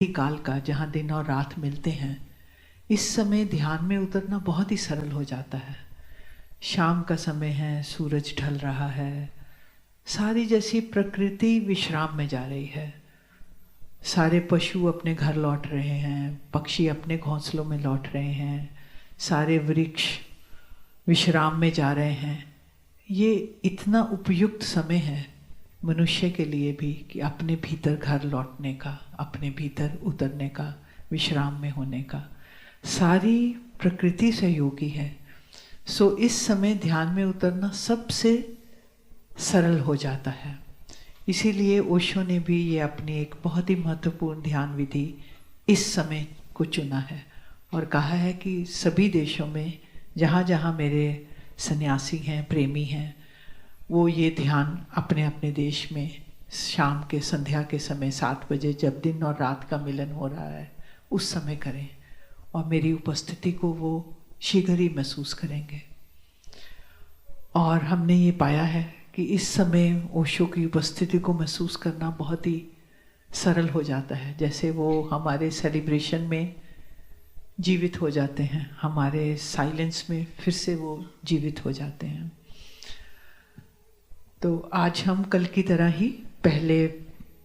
काल का जहाँ दिन और रात मिलते हैं, इस समय ध्यान में उतरना बहुत ही सरल हो जाता है। शाम का समय है, सूरज ढल रहा है, सारी जैसी प्रकृति विश्राम में जा रही है। सारे पशु अपने घर लौट रहे हैं, पक्षी अपने घोंसलों में लौट रहे हैं, सारे वृक्ष विश्राम में जा रहे हैं। ये इतना उपयुक्त समय है मनुष्य के लिए भी कि अपने भीतर घर लौटने का, अपने भीतर उतरने का, विश्राम में होने का। सारी प्रकृति सहयोगी है। सो इस समय ध्यान में उतरना सबसे सरल हो जाता है। इसीलिए ओशो ने भी ये अपनी एक बहुत ही महत्वपूर्ण ध्यान विधि इस समय को चुना है और कहा है कि सभी देशों में जहाँ जहाँ मेरे सन्यासी हैं, प्रेमी हैं, वो ये ध्यान अपने अपने देश में शाम के संध्या के समय 7 बजे जब दिन और रात का मिलन हो रहा है उस समय करें और मेरी उपस्थिति को वो शीघ्र ही महसूस करेंगे। और हमने ये पाया है कि इस समय ओशो की उपस्थिति को महसूस करना बहुत ही सरल हो जाता है, जैसे वो हमारे सेलिब्रेशन में जीवित हो जाते हैं, हमारे साइलेंस में फिर से वो जीवित हो जाते हैं। तो आज हम कल की तरह ही पहले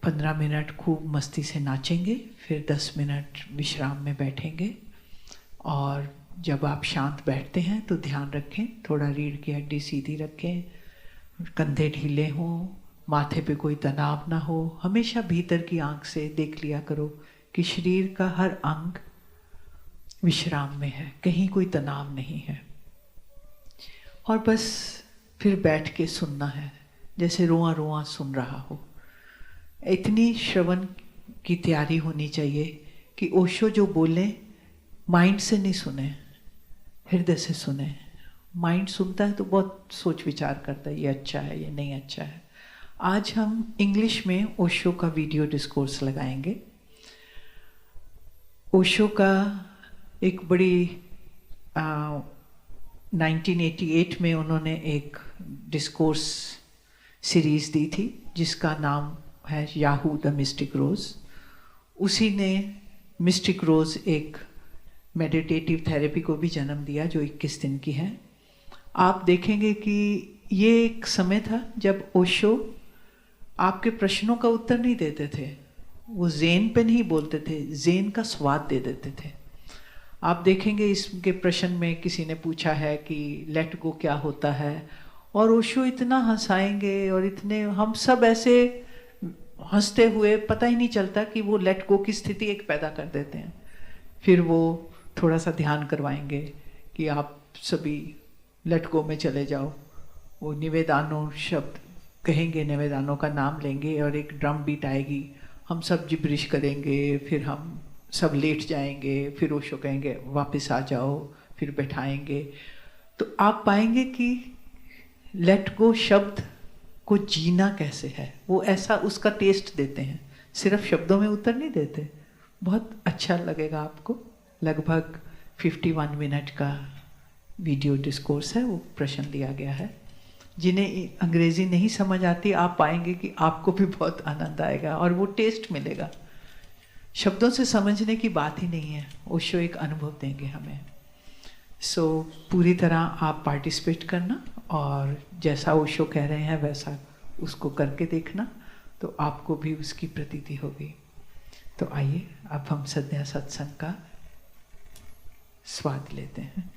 15 मिनट खूब मस्ती से नाचेंगे, फिर 10 मिनट विश्राम में बैठेंगे। और जब आप शांत बैठते हैं तो ध्यान रखें, थोड़ा रीढ़ की हड्डी सीधी रखें, कंधे ढीले हों, माथे पे कोई तनाव ना हो। हमेशा भीतर की आंख से देख लिया करो कि शरीर का हर अंग विश्राम में है, कहीं कोई तनाव नहीं है। और बस फिर बैठ के सुनना है, जैसे रुआ रुआ सुन रहा हो। इतनी श्रवण की तैयारी होनी चाहिए कि ओशो जो बोले माइंड से नहीं सुने, हृदय से सुने। माइंड सुनता है तो बहुत सोच विचार करता है, ये अच्छा है, ये नहीं अच्छा है। आज हम इंग्लिश में ओशो का वीडियो डिस्कोर्स लगाएंगे। ओशो का एक बड़ी 1988 में उन्होंने एक डिस्कोर्स सीरीज़ दी थी जिसका नाम है याहू द मिस्टिक रोज़। उसी ने मिस्टिक रोज़ एक मेडिटेटिव थेरेपी को भी जन्म दिया जो 21 दिन की है। आप देखेंगे कि ये एक समय था जब ओशो आपके प्रश्नों का उत्तर नहीं देते थे, वो ज़ेन पे नहीं बोलते थे, ज़ेन का स्वाद दे देते थे। आप देखेंगे इसके प्रश्न में किसी ने पूछा है कि लेट गो क्या होता है, और ओशो इतना हंसाएंगे और इतने हम सब ऐसे हंसते हुए पता ही नहीं चलता कि वो लेट गो की स्थिति एक पैदा कर देते हैं। फिर वो थोड़ा सा ध्यान करवाएंगे कि आप सभी लेट गो में चले जाओ। वो निवेदानो शब्द कहेंगे, निवेदानों का नाम लेंगे और एक ड्रम बीट आएगी, हम सब जिब्रिश करेंगे, फिर हम सब लेट जाएंगे, फिर ओशो कहेंगे वापस आ जाओ, फिर बैठाएंगे। तो आप पाएंगे कि लेट गो शब्द को जीना कैसे है, वो ऐसा उसका टेस्ट देते हैं, सिर्फ शब्दों में उतर नहीं देते। बहुत अच्छा लगेगा आपको। लगभग 51 मिनट का वीडियो डिस्कोर्स है, वो प्रश्न दिया गया है। जिन्हें अंग्रेज़ी नहीं समझ आती, आप पाएंगे कि आपको भी बहुत आनंद आएगा और वो टेस्ट मिलेगा। शब्दों से समझने की बात ही नहीं है, ओशो एक अनुभव देंगे हमें। सो पूरी तरह आप पार्टिसिपेट करना और जैसा ओशो कह रहे हैं वैसा उसको करके देखना, तो आपको भी उसकी प्रतीति होगी। तो आइए अब हम सद्या सत्संग का स्वाद लेते हैं।